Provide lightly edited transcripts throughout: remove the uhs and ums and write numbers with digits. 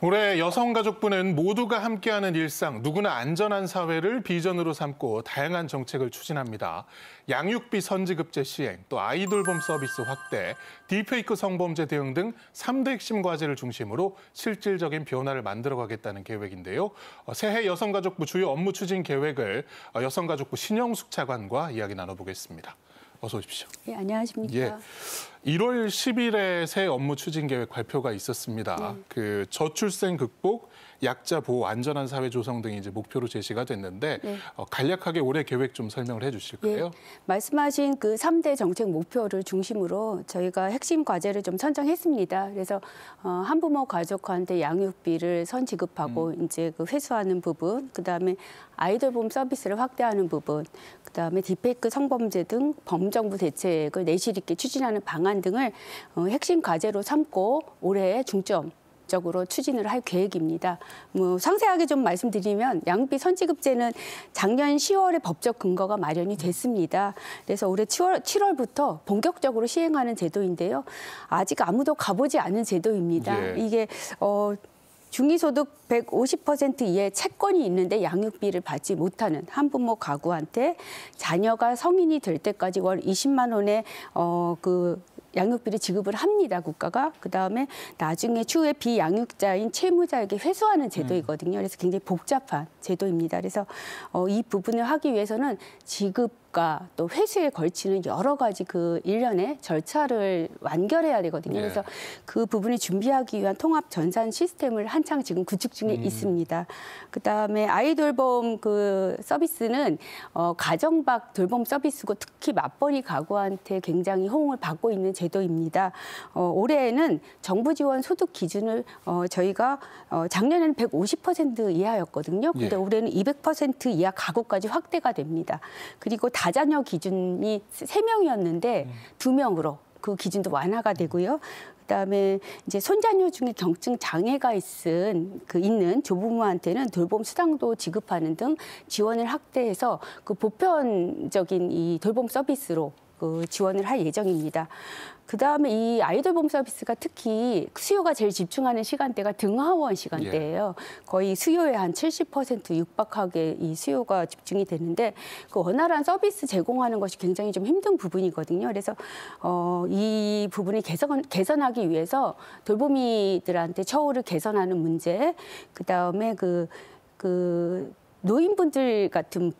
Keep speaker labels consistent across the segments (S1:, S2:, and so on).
S1: 올해 여성가족부는 모두가 함께하는 일상, 누구나 안전한 사회를 비전으로 삼고 다양한 정책을 추진합니다. 양육비 선지급제 시행, 또 아이돌봄 서비스 확대, 딥페이크 성범죄 대응 등 3대 핵심 과제를 중심으로 실질적인 변화를 만들어가겠다는 계획인데요. 새해 여성가족부 주요 업무 추진 계획을 여성가족부 신영숙 차관과 이야기 나눠보겠습니다. 어서 오십시오.
S2: 네, 안녕하십니까.
S1: 예. 1월 10일에 새 업무 추진 계획 발표가 있었습니다. 그 저출생 극복, 약자 보호, 안전한 사회 조성 등이 이제 목표로 제시가 됐는데 간략하게 올해 계획 좀 설명을 해주실까요?
S2: 예, 말씀하신 그 3대 정책 목표를 중심으로 저희가 핵심 과제를 좀 선정했습니다. 그래서 한부모 가족한테 양육비를 선지급하고 이제 그 회수하는 부분, 그다음에 아이돌봄 서비스를 확대하는 부분, 그다음에 딥페이크 성범죄 등 범정부 대책을 내실 있게 추진하는 방안 등을 핵심 과제로 삼고 올해 중점적으로 추진을 할 계획입니다. 뭐 상세하게 좀 말씀드리면 양육비 선지급제는 작년 10월에 법적 근거가 마련이 됐습니다. 그래서 올해 7월부터 본격적으로 시행하는 제도인데요. 아직 아무도 가보지 않은 제도입니다.
S1: 예.
S2: 이게 중위소득 150% 이하의 채권이 있는데 양육비를 받지 못하는 한부모 가구한테 자녀가 성인이 될 때까지 월 20만 원의 그 양육비를 지급을 합니다, 국가가. 그다음에 나중에 추후에 비양육자인 채무자에게 회수하는 제도이거든요. 그래서 굉장히 복잡한 제도입니다. 그래서 이 부분을 하기 위해서는 지급과 또 회수에 걸치는 여러 가지 그 일련의 절차를 완결해야 되거든요. 그래서 그 부분을 준비하기 위한 통합 전산 시스템을 한창 지금 구축 중에 있습니다. 그다음에 아이돌봄 그 서비스는 가정 밖 돌봄 서비스고 특히 맞벌이 가구한테 굉장히 호응을 받고 있는 제도입니다. 올해에는 정부 지원 소득 기준을 저희가 작년에는 150% 이하였거든요. 근데 올해는 200% 이하 가구까지 확대가 됩니다. 그리고 다자녀 기준이 3명이었는데 2명으로 그 기준도 완화가 되고요. 그다음에 이제 손자녀 중에 경증 장애가 있는 조부모한테는 돌봄 수당도 지급하는 등 지원을 확대해서 그 보편적인 이 돌봄 서비스로 그 지원을 할 예정입니다. 그다음에 이 아이돌봄 서비스가 특히 수요가 제일 집중하는 시간대가 등하원 시간대예요. 거의 수요의 한 70% 육박하게 이 수요가 집중이 되는데 그 원활한 서비스 제공하는 것이 굉장히 좀 힘든 부분이거든요. 그래서 이 부분을 개선하기 위해서 돌보미들한테 처우를 개선하는 문제, 그다음에 그 노인분들 같은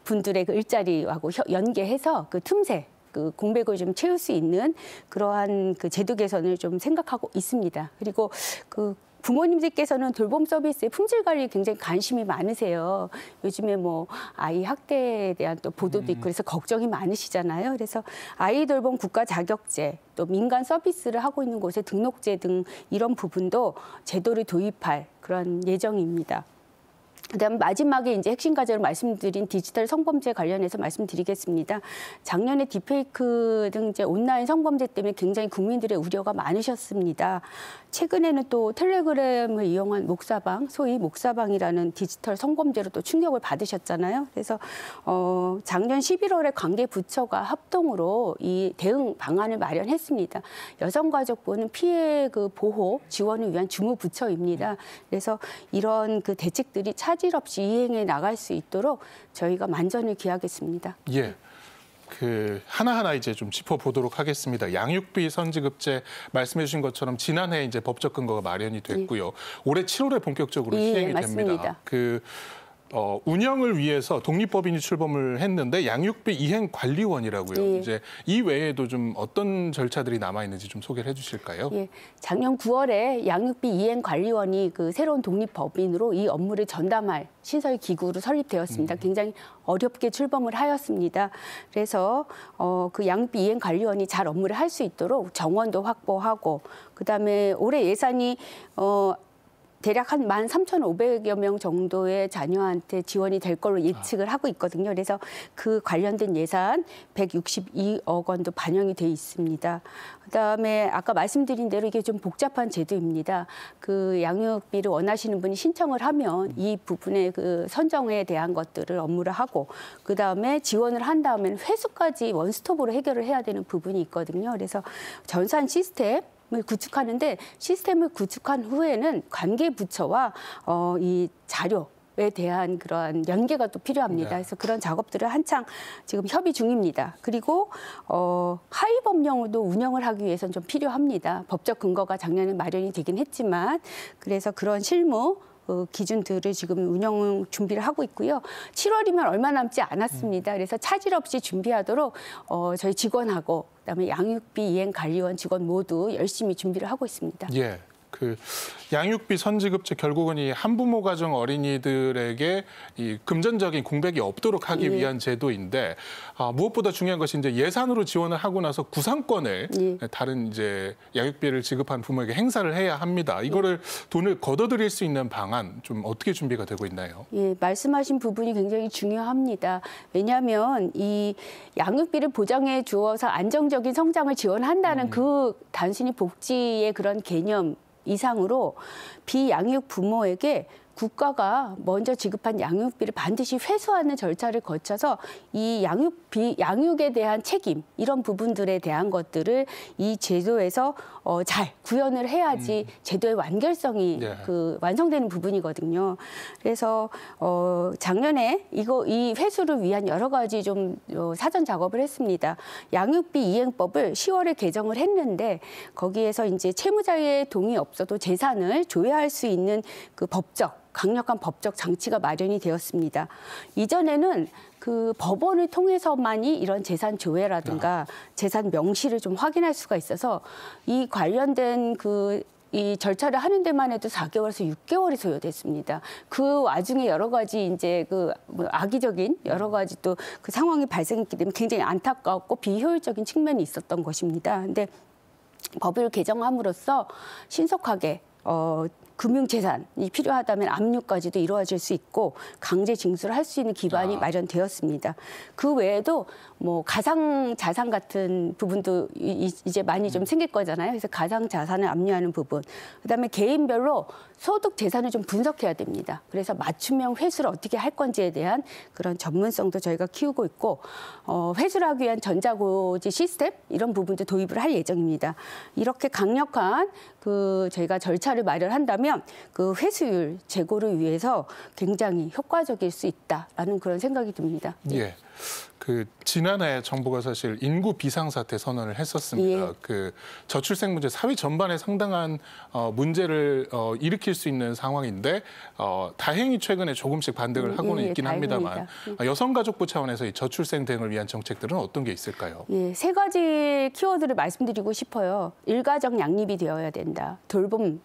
S2: 분들의 그 일자리하고 연계해서 그 틈새, 그 공백을 좀 채울 수 있는 그러한 그 제도 개선을 좀 생각하고 있습니다. 그리고 그 부모님들께서는 돌봄 서비스의 품질 관리에 굉장히 관심이 많으세요. 요즘에 뭐 아이 학대에 대한 또 보도도 있고 그래서 걱정이 많으시잖아요. 그래서 아이돌봄 국가 자격제, 또 민간 서비스를 하고 있는 곳에 등록제 등 이런 부분도 제도를 도입할 그런 예정입니다. 그다음 마지막에 이제 핵심 과제로 말씀드린 디지털 성범죄 관련해서 말씀드리겠습니다. 작년에 딥페이크 등 이제 온라인 성범죄 때문에 굉장히 국민들의 우려가 많으셨습니다. 최근에는 또 텔레그램을 이용한 목사방, 소위 목사방이라는 디지털 성범죄로 또 충격을 받으셨잖아요. 그래서 작년 11월에 관계 부처가 합동으로 이 대응 방안을 마련했습니다. 여성가족부는 피해 그 보호 지원을 위한 주무 부처입니다. 그래서 이런 그 대책들이 차질 없이 이행해 나갈 수 있도록 저희가 만전을 기하겠습니다.
S1: 예. 그 하나하나 이제 좀 짚어보도록 하겠습니다. 양육비 선지급제 말씀해 주신 것처럼 지난해 이제 법적 근거가 마련이 됐고요. 올해 7월에 본격적으로 시행이 됩니다. 그 운영을 위해서 독립법인이 출범을 했는데 양육비 이행관리원이라고요. 이제 이 외에도 좀 어떤 절차들이 남아 있는지 좀 소개를 해주실까요?
S2: 예, 작년 9월에 양육비 이행관리원이 그 새로운 독립법인으로 이 업무를 전담할 신설 기구로 설립되었습니다. 굉장히 어렵게 출범을 하였습니다. 그래서 그 양육비 이행관리원이 잘 업무를 할 수 있도록 정원도 확보하고, 그다음에 올해 예산이 대략 한 13,500여 명 정도의 자녀한테 지원이 될 걸로 예측을 하고 있거든요. 그래서 그 관련된 예산 162억 원도 반영이 돼 있습니다. 그다음에 아까 말씀드린 대로 이게 좀 복잡한 제도입니다. 그 양육비를 원하시는 분이 신청을 하면 이 부분의 그 선정에 대한 것들을 업무를 하고, 그다음에 지원을 한 다음에는 회수까지 원스톱으로 해결을 해야 되는 부분이 있거든요. 그래서 전산 시스템, 구축하는데 시스템을 구축한 후에는 관계 부처와 이 자료에 대한 그러한 연계가 또 필요합니다.
S1: 네.
S2: 그래서 그런 작업들을 한창 지금 협의 중입니다. 그리고 하위 법령으로 운영을 하기 위해서는 좀 필요합니다. 법적 근거가 작년에 마련이 되긴 했지만 그래서 그런 실무 기준들을 지금 운영 준비를 하고 있고요. 7월이면 얼마 남지 않았습니다. 그래서 차질 없이 준비하도록 저희 직원하고 그다음에 양육비 이행 관리원 직원 모두 열심히 준비를 하고 있습니다.
S1: 예. 그 양육비 선지급제 결국은 이 한부모 가정 어린이들에게 이 금전적인 공백이 없도록 하기 위한 제도인데 무엇보다 중요한 것이 이제 예산으로 지원을 하고 나서 구상권을 다른 이제 양육비를 지급한 부모에게 행사를 해야 합니다. 이거를 돈을 걷어들일 수 있는 방안 좀 어떻게 준비가 되고 있나요?
S2: 예, 말씀하신 부분이 굉장히 중요합니다. 왜냐하면 이 양육비를 보장해 주어서 안정적인 성장을 지원한다는 그 단순히 복지의 그런 개념 이상으로 비양육 부모에게 국가가 먼저 지급한 양육비를 반드시 회수하는 절차를 거쳐서 이 양육에 대한 책임 이런 부분들에 대한 것들을 이 제도에서 잘 구현을 해야지 제도의 완결성이 완성되는 부분이거든요. 그래서 작년에 이 회수를 위한 여러 가지 좀 사전 작업을 했습니다. 양육비 이행법을 10월에 개정을 했는데 거기에서 이제 채무자의 동의 없어도 재산을 조회할 수 있는 그 강력한 법적 장치가 마련이 되었습니다. 이전에는 그 법원을 통해서만이 이런 재산 조회라든가 재산 명시를 좀 확인할 수가 있어서 이 관련된 이 절차를 하는 데만 해도 4개월에서 6개월이 소요됐습니다. 그 와중에 여러 가지 이제 악의적인 여러 가지 또 그 상황이 발생했기 때문에 굉장히 안타깝고 비효율적인 측면이 있었던 것입니다. 근데 법을 개정함으로써 신속하게 금융재산이 필요하다면 압류까지도 이루어질 수 있고 강제 징수를 할 수 있는 기반이 마련되었습니다. 그 외에도 뭐 가상자산 같은 부분도 이제 많이 좀 생길 거잖아요. 그래서 가상자산을 압류하는 부분. 그다음에 개인별로 소득 재산을 좀 분석해야 됩니다. 그래서 맞춤형 회수를 어떻게 할 건지에 대한 그런 전문성도 저희가 키우고 있고 회수를 하기 위한 전자고지 시스템 이런 부분도 도입을 할 예정입니다. 이렇게 강력한 저희가 절차를 마련한다면 그 회수율 제고를 위해서 굉장히 효과적일 수 있다라는 그런 생각이 듭니다.
S1: 예. 지난해 정부가 사실 인구 비상사태 선언을 했었습니다.
S2: 예.
S1: 저출생 문제 사회 전반에 상당한 문제를 일으킬 수 있는 상황인데 다행히 최근에 조금씩 반등을 하고는 있긴 합니다만 여성가족부 차원에서 이 저출생 대응을 위한 정책들은 어떤 게 있을까요?
S2: 예, 세 가지 키워드를 말씀드리고 싶어요. 일가정 양립이 되어야 된다. 돌봄이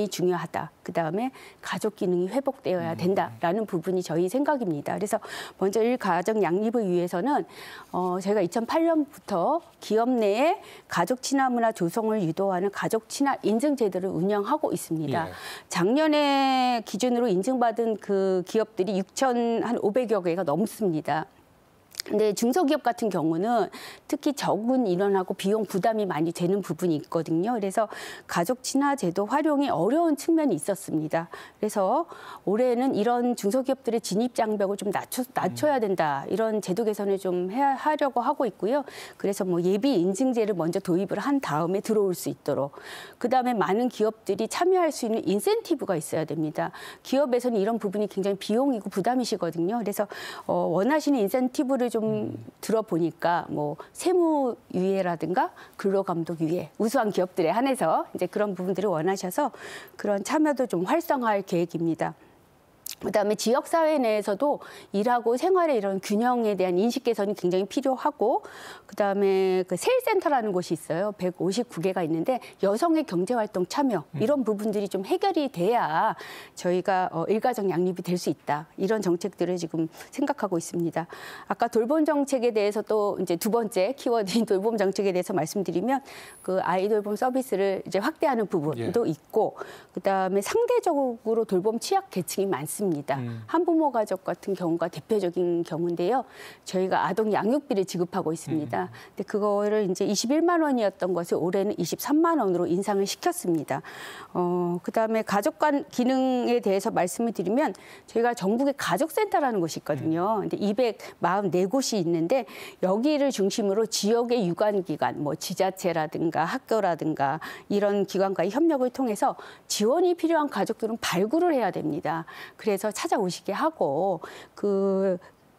S2: 중요하다. 그다음에 가족 기능이 회복되어야 된다라는 부분이 저희 생각입니다. 그래서 먼저 일가정 양립을 위해서는 저희가 2008년부터 기업 내에 가족 친화 문화 조성을 유도하는 가족 친화 인증 제도를 운영하고 있습니다.
S1: 예.
S2: 작년에 기준으로 인증받은 그 기업들이 6,500여 개가 넘습니다. 근데 중소기업 같은 경우는 특히 적은 인원하고 비용 부담이 많이 되는 부분이 있거든요. 그래서 가족 친화 제도 활용이 어려운 측면이 있었습니다. 그래서 올해는 이런 중소기업들의 진입 장벽을 좀 낮춰야 된다. 이런 제도 개선을 좀 하려고 하고 있고요. 그래서 뭐 예비 인증제를 먼저 도입을 한 다음에 들어올 수 있도록. 그다음에 많은 기업들이 참여할 수 있는 인센티브가 있어야 됩니다. 기업에서는 이런 부분이 굉장히 비용이고 부담이시거든요. 그래서 원하시는 인센티브를 좀 들어보니까 뭐 세무 유예라든가 근로감독 유예, 우수한 기업들에 한해서 이제 그런 부분들을 원하셔서 그런 참여도 좀 활성화할 계획입니다. 그다음에 지역사회 내에서도 일하고 생활의 이런 균형에 대한 인식 개선이 굉장히 필요하고 그다음에 세일센터라는 곳이 있어요. 159개가 있는데 여성의 경제활동 참여 이런 부분들이 좀 해결이 돼야 저희가 일가정 양립이 될 수 있다. 이런 정책들을 지금 생각하고 있습니다. 아까 돌봄 정책에 대해서 또 이제 두 번째 키워드인 돌봄 정책에 대해서 말씀드리면 아이돌봄 서비스를 이제 확대하는 부분도 있고 그다음에 상대적으로 돌봄 취약 계층이 많습니다. 필요합니다. 한부모 가족 같은 경우가 대표적인 경우인데요. 저희가 아동 양육비를 지급하고 있습니다. 근데 그거를 이제 21만 원이었던 것을 올해는 23만 원으로 인상을 시켰습니다. 그다음에 가족 간 기능에 대해서 말씀을 드리면 저희가 전국에 가족센터라는 곳이 있거든요. 근데 244곳이 있는데 여기를 중심으로 지역의 유관기관, 뭐 지자체라든가 학교라든가 이런 기관과의 협력을 통해서 지원이 필요한 가족들은 발굴을 해야 됩니다. 그래서 찾아오시게 하고 그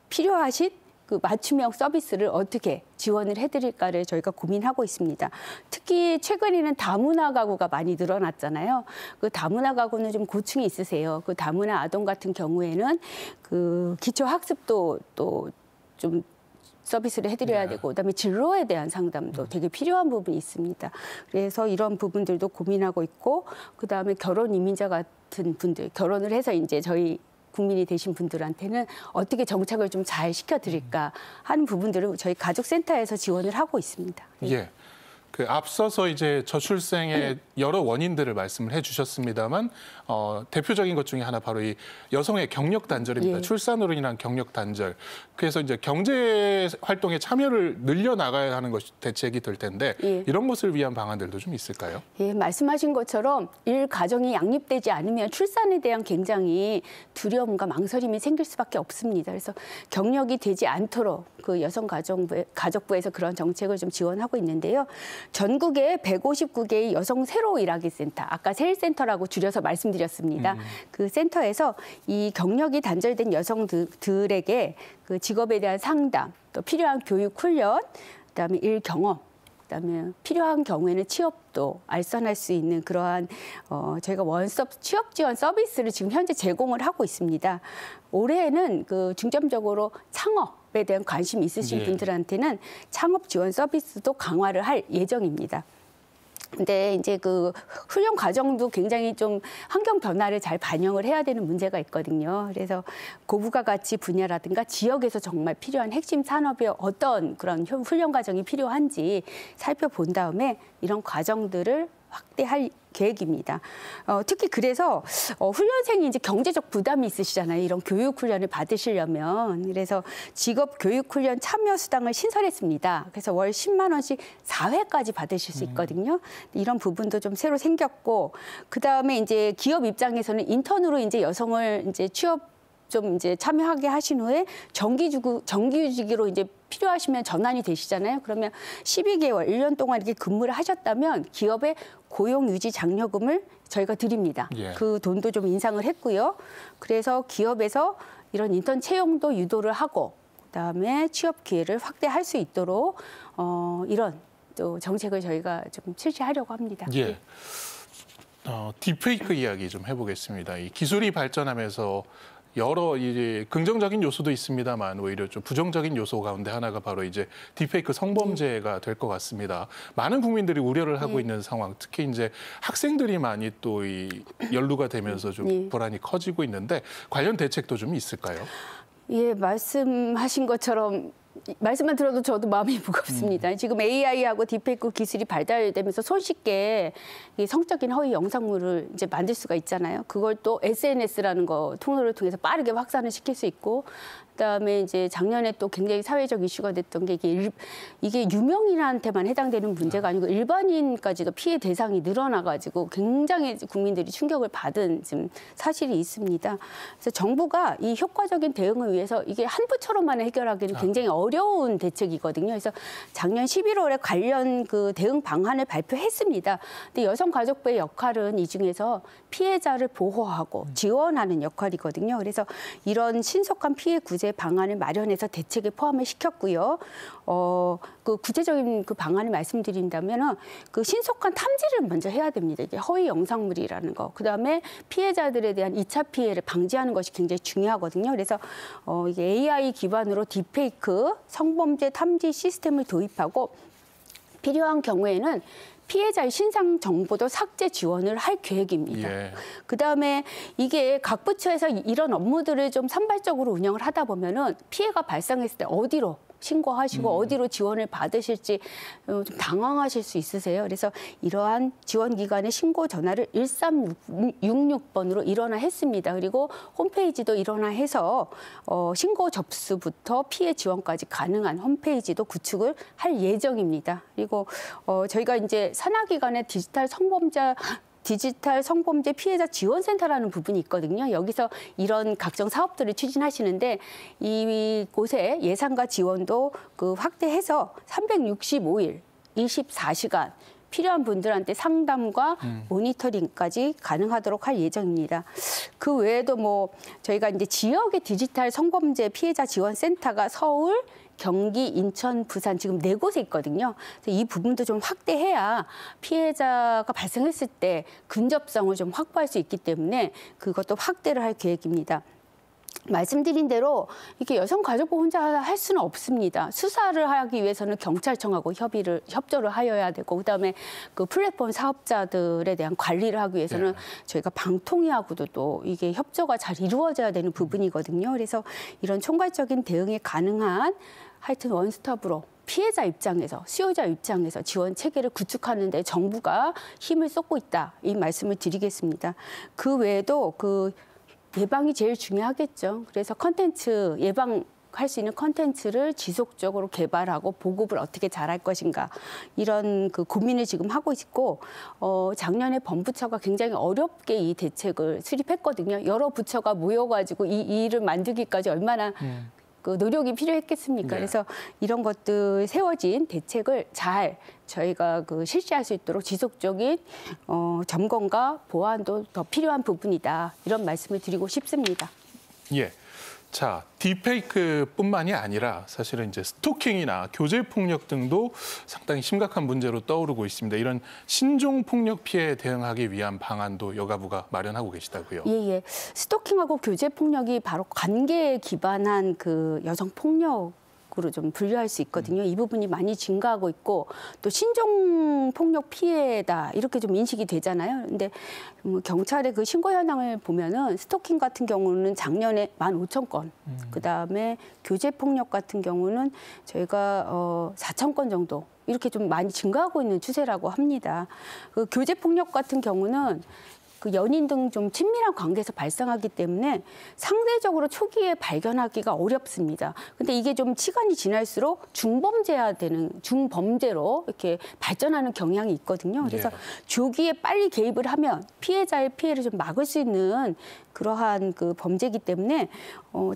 S2: 필요하신 그 맞춤형 서비스를 어떻게 지원을 해드릴까를 저희가 고민하고 있습니다. 특히 최근에는 다문화 가구가 많이 늘어났잖아요. 그 다문화 가구는 좀 고충이 있으세요. 그 다문화 아동 같은 경우에는 그 기초 학습도 또 좀 서비스를 해드려야 되고 그다음에 진로에 대한 상담도 되게 필요한 부분이 있습니다. 그래서 이런 부분들도 고민하고 있고 그다음에 결혼 이민자 같은 분들 결혼을 해서 이제 저희 국민이 되신 분들한테는 어떻게 정착을 좀 잘 시켜드릴까 하는 부분들을 저희 가족센터에서 지원을 하고 있습니다.
S1: 예. 그 앞서서 이제 저출생의 여러 원인들을 말씀을 해주셨습니다만 대표적인 것 중에 하나 바로 이 여성의 경력 단절입니다.
S2: 예.
S1: 출산으로 인한 경력 단절. 그래서 이제 경제 활동에 참여를 늘려 나가야 하는 것이 대책이 될 텐데
S2: 예.
S1: 이런 것을 위한 방안들도 좀 있을까요?
S2: 예, 말씀하신 것처럼 가정이 양립되지 않으면 출산에 대한 굉장히 두려움과 망설임이 생길 수밖에 없습니다. 그래서 경력이 되지 않도록 그 여성가족부에서 그런 정책을 좀 지원하고 있는데요. 전국에 159개의 여성 새로 일하기 센터, 아까 세일센터라고 줄여서 말씀드렸습니다. 그 센터에서 이 경력이 단절된 여성들에게 그 직업에 대한 상담, 또 필요한 교육 훈련, 그다음에 일 경험, 그다음에 필요한 경우에는 취업도 알선할 수 있는 그러한 저희가 원스톱 취업 지원 서비스를 지금 현재 제공을 하고 있습니다. 올해는 그 중점적으로 창업에 대한 관심이 있으신 분들한테는 창업 지원 서비스도 강화를 할 예정입니다. 근데 이제 그 훈련 과정도 굉장히 좀 환경 변화를 잘 반영을 해야 되는 문제가 있거든요. 그래서 고부가 가치 분야라든가 지역에서 정말 필요한 핵심 산업에 어떤 그런 훈련 과정이 필요한지 살펴본 다음에 이런 과정들을 확대할 계획입니다. 특히 그래서 훈련생이 이제 경제적 부담이 있으시잖아요. 이런 교육 훈련을 받으시려면. 그래서 직업 교육 훈련 참여 수당을 신설했습니다. 그래서 월 10만 원씩 4회까지 받으실 수 있거든요. 이런 부분도 좀 새로 생겼고 그다음에 이제 기업 입장에서는 인턴으로 이제 여성을 이제 취업 좀 이제 참여하게 하신 후에 정규직으로 이제 필요하시면 전환이 되시잖아요. 그러면 12개월, 1년 동안 이렇게 근무를 하셨다면 기업에 고용유지 장려금을 저희가 드립니다.
S1: 예.
S2: 그 돈도 좀 인상을 했고요. 그래서 기업에서 이런 인턴 채용도 유도를 하고 그다음에 취업 기회를 확대할 수 있도록 이런 또 정책을 저희가 좀 실시하려고 합니다.
S1: 예. 딥페이크 이야기 좀 해보겠습니다. 이 기술이 발전하면서 여러 이제 긍정적인 요소도 있습니다만 오히려 좀 부정적인 요소 가운데 하나가 바로 이제 딥페이크 성범죄가 될 것 같습니다. 많은 국민들이 우려를 하고 있는 상황, 특히 이제 학생들이 많이 또 이 연루가 되면서 좀 불안이 커지고 있는데 관련 대책도 좀 있을까요?
S2: 예, 말씀하신 것처럼 말씀만 들어도 저도 마음이 무겁습니다. 지금 AI하고 딥페이크 기술이 발달되면서 손쉽게 이 성적인 허위 영상물을 이제 만들 수가 있잖아요. 그걸 또 SNS라는 거 통로를 통해서 빠르게 확산을 시킬 수 있고, 그다음에 이제 작년에 또 굉장히 사회적 이슈가 됐던 게 이게 유명인한테만 해당되는 문제가 아니고 일반인까지도 피해 대상이 늘어나가지고 굉장히 국민들이 충격을 받은 지금 사실이 있습니다. 그래서 정부가 이 효과적인 대응을 위해서 이게 한 부처럼만 해결하기는 굉장히 어려운 대책이거든요. 그래서 작년 11월에 관련 그 대응 방안을 발표했습니다. 근데 여성가족부의 역할은 이 중에서 피해자를 보호하고 지원하는 역할이거든요. 그래서 이런 신속한 피해 구제 방안을 마련해서 대책에 포함을 시켰고요. 그 구체적인 그 방안을 말씀드린다면은 그 신속한 탐지를 먼저 해야 됩니다. 이게 허위 영상물이라는 거. 그다음에 피해자들에 대한 2차 피해를 방지하는 것이 굉장히 중요하거든요. 그래서 이게 AI 기반으로 딥페이크 성범죄 탐지 시스템을 도입하고 필요한 경우에는 피해자의 신상 정보도 삭제 지원을 할 계획입니다.
S1: 예.
S2: 그다음에 이게 각 부처에서 이런 업무들을 좀 산발적으로 운영을 하다 보면은 피해가 발생했을 때 어디로 신고하시고 어디로 지원을 받으실지 좀 당황하실 수 있으세요. 그래서 이러한 지원기관의 신고 전화를 1366번으로 일원화했습니다. 그리고 홈페이지도 일원화해서 신고 접수부터 피해 지원까지 가능한 홈페이지도 구축을 할 예정입니다. 그리고 저희가 이제 산하기관의 디지털 성범죄 피해자 지원센터라는 부분이 있거든요. 여기서 이런 각종 사업들을 추진하시는데 이곳에 예산과 지원도 확대해서 365일 24시간 필요한 분들한테 상담과 모니터링까지 가능하도록 할 예정입니다. 그 외에도 저희가 이제 지역의 디지털 성범죄 피해자 지원센터가 서울, 경기, 인천, 부산 지금 4곳에 있거든요. 그래서 이 부분도 좀 확대해야 피해자가 발생했을 때 근접성을 좀 확보할 수 있기 때문에 그것도 확대를 할 계획입니다. 말씀드린 대로 이렇게 여성가족부 혼자 할 수는 없습니다. 수사를 하기 위해서는 경찰청하고 협조를 하여야 되고 그다음에 그 플랫폼 사업자들에 대한 관리를 하기 위해서는 저희가 방통위하고도 또 이게 협조가 잘 이루어져야 되는 부분이거든요. 그래서 이런 총괄적인 대응이 가능한 하여튼 원스톱으로 피해자 입장에서, 수요자 입장에서 지원 체계를 구축하는 데 정부가 힘을 쏟고 있다. 이 말씀을 드리겠습니다. 그 외에도 예방이 제일 중요하겠죠. 그래서 예방할 수 있는 컨텐츠를 지속적으로 개발하고 보급을 어떻게 잘할 것인가 이런 고민을 지금 하고 있고 작년에 범부처가 굉장히 어렵게 이 대책을 수립했거든요. 여러 부처가 모여가지고 이 일을 만들기까지 얼마나 노력이 필요했겠습니까? 그래서 이런 것들 세워진 대책을 잘 저희가 실시할 수 있도록 지속적인 점검과 보완도 더 필요한 부분이다. 이런 말씀을 드리고 싶습니다.
S1: 예. 자, 딥페이크뿐만이 아니라 사실은 이제 스토킹이나 교제 폭력 등도 상당히 심각한 문제로 떠오르고 있습니다. 이런 신종 폭력 피해에 대응하기 위한 방안도 여가부가 마련하고 계시다고요.
S2: 예. 스토킹하고 교제 폭력이 바로 관계에 기반한 여성 폭력으로 좀 분류할 수 있거든요. 이 부분이 많이 증가하고 있고 또 신종 폭력 피해다 이렇게 좀 인식이 되잖아요. 근데 경찰의 신고 현황을 보면은 스토킹 같은 경우는 작년에 15,000건, 그다음에 교제 폭력 같은 경우는 저희가 4,000건 정도 이렇게 좀 많이 증가하고 있는 추세라고 합니다. 교제 폭력 같은 경우는 연인 등 좀 친밀한 관계에서 발생하기 때문에 상대적으로 초기에 발견하기가 어렵습니다. 근데 이게 좀 시간이 지날수록 중범죄로 이렇게 발전하는 경향이 있거든요. 그래서 조기에 빨리 개입을 하면 피해자의 피해를 좀 막을 수 있는 그러한 범죄이기 때문에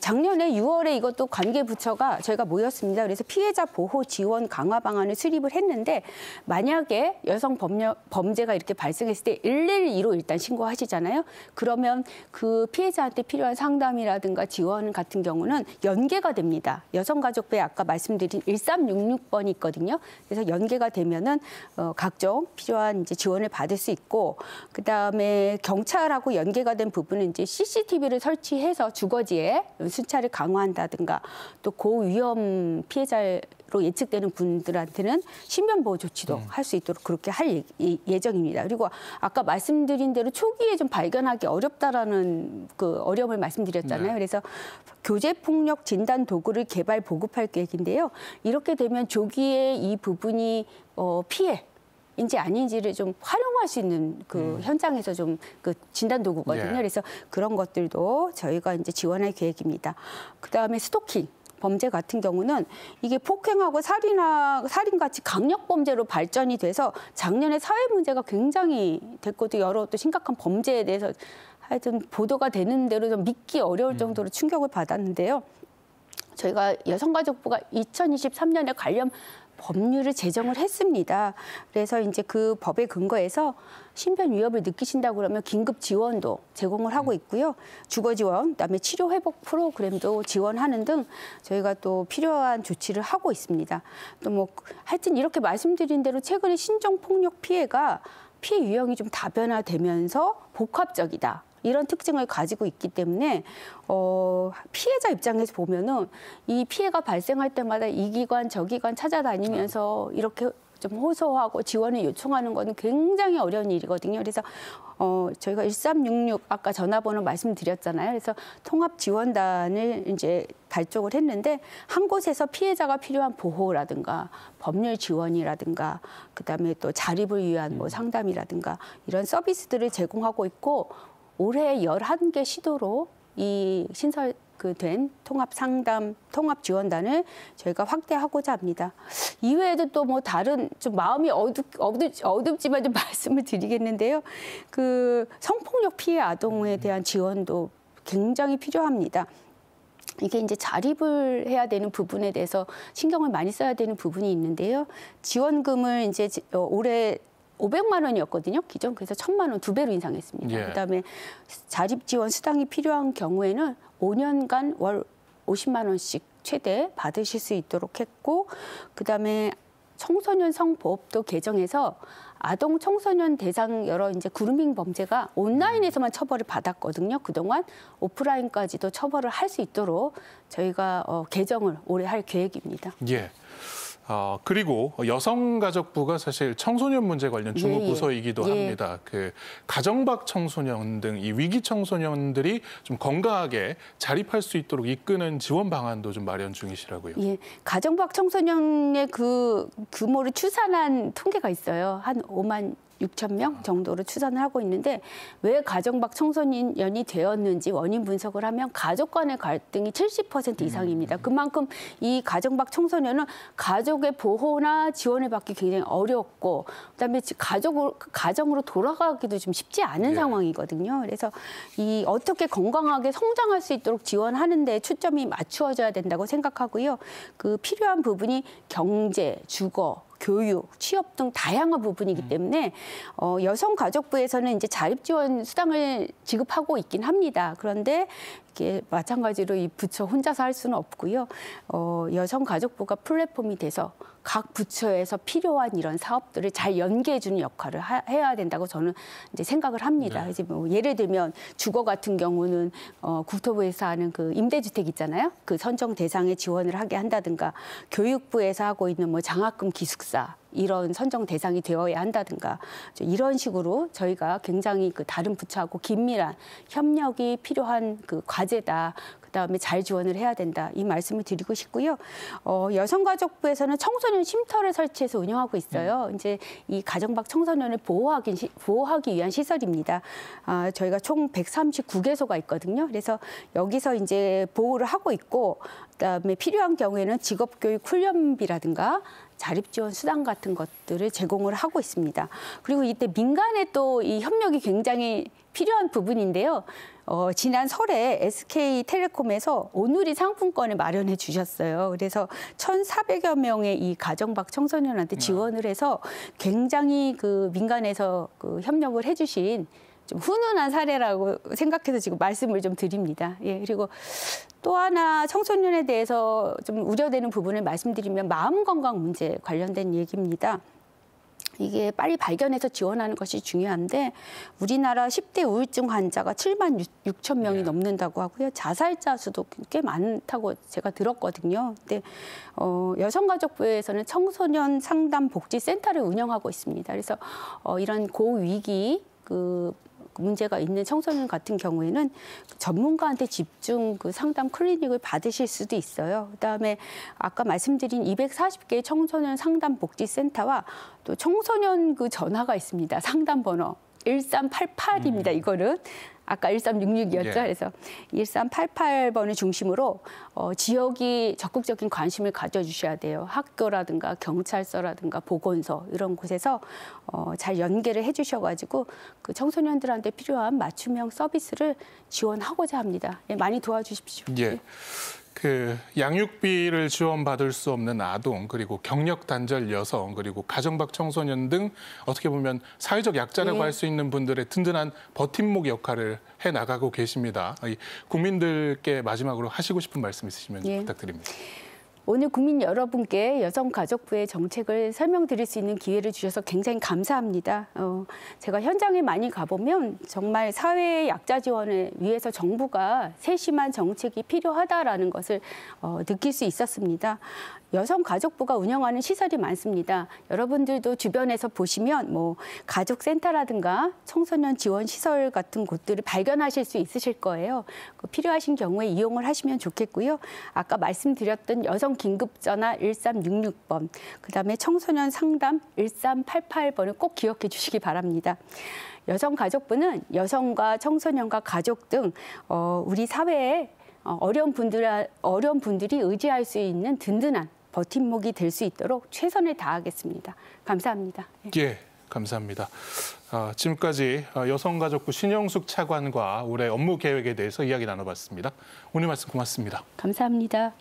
S2: 작년에 6월에 이것도 관계부처가 저희가 모였습니다. 그래서 피해자 보호 지원 강화 방안을 수립을 했는데 만약에 여성 범죄가 이렇게 발생했을 때 112로 일단 신고하시잖아요. 그러면 그 피해자한테 필요한 상담이라든가 지원 같은 경우는 연계가 됩니다. 여성가족부에 아까 말씀드린 1366번이 있거든요. 그래서 연계가 되면은 각종 필요한 이제 지원을 받을 수 있고 그다음에 경찰하고 연계가 된 부분은 이제 CCTV를 설치해서 주거지에 수차를 강화한다든가 또 고위험 피해자로 예측되는 분들한테는 신변보호 조치도 할 수 있도록 그렇게 할 예정입니다. 그리고 아까 말씀드린 대로 초기에 좀 발견하기 어렵다라는 어려움을 말씀드렸잖아요. 그래서 교제폭력 진단 도구를 개발 보급할 계획인데요. 이렇게 되면 조기에 이 부분이 피해인지 아닌지를 좀 활용할 수 있는 현장에서 좀 진단 도구거든요. 그래서 그런 것들도 저희가 이제 지원할 계획입니다. 그다음에 스토킹 범죄 같은 경우는 이게 폭행하고 살인같이 강력 범죄로 발전이 돼서 작년에 사회 문제가 굉장히 됐고 또 여러 또 심각한 범죄에 대해서 하여튼 보도가 되는 대로 좀 믿기 어려울 정도로 충격을 받았는데요. 저희가 여성가족부가 2023년에 관련 법률을 제정을 했습니다. 그래서 이제 그 법에 근거해서 신변 위협을 느끼신다고 그러면 긴급 지원도 제공을 하고 있고요. 주거 지원, 그다음에 치료 회복 프로그램도 지원하는 등 저희가 또 필요한 조치를 하고 있습니다. 또 하여튼 이렇게 말씀드린 대로 최근에 신종 폭력 피해가 피해 유형이 좀 다변화되면서 복합적이다. 이런 특징을 가지고 있기 때문에 피해자 입장에서 보면은 이 피해가 발생할 때마다 이 기관 저 기관 찾아다니면서 이렇게 좀 호소하고 지원을 요청하는 거는 굉장히 어려운 일이거든요. 그래서 저희가 1366 아까 전화번호 말씀드렸잖아요. 그래서 통합지원단을 이제 발족을 했는데 한 곳에서 피해자가 필요한 보호라든가 법률 지원이라든가 그다음에 또 자립을 위한 뭐 상담이라든가 이런 서비스들을 제공하고 있고 올해 11개 시도로 이 된 통합지원단을 저희가 확대하고자 합니다. 이외에도 또 뭐 다른 좀 마음이 어둡지만 좀 말씀을 드리겠는데요. 그 성폭력 피해 아동에 대한 지원도 굉장히 필요합니다. 이게 이제 자립을 해야 되는 부분에 대해서 신경을 많이 써야 되는 부분이 있는데요. 지원금을 이제 올해 500만 원이었거든요. 기존 그래서 1,000만 원 2배로 인상했습니다.
S1: 예.
S2: 그다음에 자립 지원 수당이 필요한 경우에는 5년간 월 50만 원씩 최대 받으실 수 있도록 했고 그다음에 청소년 성보호법도 개정해서 아동 청소년 대상 여러 이제 그루밍 범죄가 온라인에서만 처벌을 받았거든요. 그동안 오프라인까지도 처벌을 할 수 있도록 저희가 개정을 올해 할 계획입니다.
S1: 예. 그리고 여성가족부가 사실 청소년 문제 관련 주무부서이기도 합니다. 그 가정밖 청소년 등 이 위기 청소년들이 좀 건강하게 자립할 수 있도록 이끄는 지원 방안도 좀 마련 중이시라고요.
S2: 예, 가정밖 청소년의 그 규모를 추산한 통계가 있어요. 한 5만 6천 명 정도로 추산을 하고 있는데 왜 가정밖 청소년이 되었는지 원인 분석을 하면 가족 간의 갈등이 70% 이상입니다. 그만큼 이 가정밖 청소년은 가족의 보호나 지원을 받기 굉장히 어렵고 그다음에 가정으로 돌아가기도 좀 쉽지 않은 상황이거든요. 그래서 이 어떻게 건강하게 성장할 수 있도록 지원하는 데 초점이 맞추어져야 된다고 생각하고요. 그 필요한 부분이 경제, 주거, 교육, 취업 등 다양한 부분이기 때문에 여성가족부에서는 이제 자립지원 수당을 지급하고 있긴 합니다. 그런데 이게 마찬가지로 이 부처 혼자서 할 수는 없고요. 여성가족부가 플랫폼이 돼서 각 부처에서 필요한 이런 사업들을 잘 연계해주는 역할을 해야 된다고 저는 이제 생각을 합니다.
S1: 네.
S2: 이제 뭐 예를 들면 주거 같은 경우는 국토부에서 하는 그 임대주택 있잖아요. 그 선정 대상에 지원을 하게 한다든가 교육부에서 하고 있는 뭐 장학금 기숙사 이런 선정 대상이 되어야 한다든가 이런 식으로 저희가 굉장히 그 다른 부처하고 긴밀한 협력이 필요한 그 과제다. 그다음에 잘 지원을 해야 된다. 이 말씀을 드리고 싶고요. 여성가족부에서는 청소년 쉼터를 설치해서 운영하고 있어요. 이제 이 가정밖 청소년을 보호하기 위한 시설입니다. 저희가 총 139개소가 있거든요. 그래서 여기서 이제 보호를 하고 있고 그다음에 필요한 경우에는 직업교육 훈련비라든가 자립지원 수당 같은 것들을 제공을 하고 있습니다. 그리고 이때 민간의 또 이 협력이 굉장히 필요한 부분인데요. 지난 설에 SK텔레콤에서 온누리 상품권을 마련해 주셨어요. 그래서 1,400여 명의 이 가정밖 청소년한테 지원을 해서 굉장히 그 민간에서 그 협력을 해주신 좀 훈훈한 사례라고 생각해서 지금 말씀을 좀 드립니다. 예, 그리고 또 하나 청소년에 대해서 좀 우려되는 부분을 말씀드리면 마음 건강 문제 관련된 얘기입니다. 이게 빨리 발견해서 지원하는 것이 중요한데 우리나라 10대 우울증 환자가 7만 6천 명이 넘는다고 하고요. 자살자 수도 꽤 많다고 제가 들었거든요. 근데 여성가족부에서는 청소년 상담 복지센터를 운영하고 있습니다. 그래서 이런 고위기 문제가 있는 청소년 같은 경우에는 전문가한테 집중 그 상담 클리닉을 받으실 수도 있어요. 그다음에 아까 말씀드린 240개의 청소년 상담 복지센터와 또 청소년 그 전화가 있습니다. 상담 번호 1388입니다. 이거는 아까 1366이었죠.
S1: 예.
S2: 그래서 1388번을 중심으로 지역이 적극적인 관심을 가져주셔야 돼요. 학교라든가 경찰서라든가 보건소 이런 곳에서 잘 연계를 해주셔가지고 그 청소년들한테 필요한 맞춤형 서비스를 지원하고자 합니다. 예, 많이 도와주십시오.
S1: 예. 그 양육비를 지원받을 수 없는 아동, 그리고 경력 단절 여성, 그리고 가정밖 청소년 등 어떻게 보면 사회적 약자라고 할 수 있는 분들의 든든한 버팀목 역할을 해 나가고 계십니다. 국민들께 마지막으로 하시고 싶은 말씀 있으시면 부탁드립니다.
S2: 오늘 국민 여러분께 여성가족부의 정책을 설명드릴 수 있는 기회를 주셔서 굉장히 감사합니다. 제가 현장에 많이 가보면 정말 사회의 약자 지원을 위해서 정부가 세심한 정책이 필요하다라는 것을 느낄 수 있었습니다. 여성가족부가 운영하는 시설이 많습니다. 여러분들도 주변에서 보시면 뭐 가족센터라든가 청소년 지원 시설 같은 곳들을 발견하실 수 있으실 거예요. 필요하신 경우에 이용을 하시면 좋겠고요. 아까 말씀드렸던 여성 긴급전화 1366번, 그다음에 청소년 상담 1388번을 꼭 기억해 주시기 바랍니다. 여성가족부는 여성과 청소년과 가족 등 우리 사회에 어려운 분들이 의지할 수 있는 든든한 버팀목이 될 수 있도록 최선을 다하겠습니다. 감사합니다.
S1: 예, 감사합니다. 지금까지 여성가족부 신영숙 차관과 올해 업무 계획에 대해서 이야기 나눠봤습니다. 오늘 말씀 고맙습니다.
S2: 감사합니다.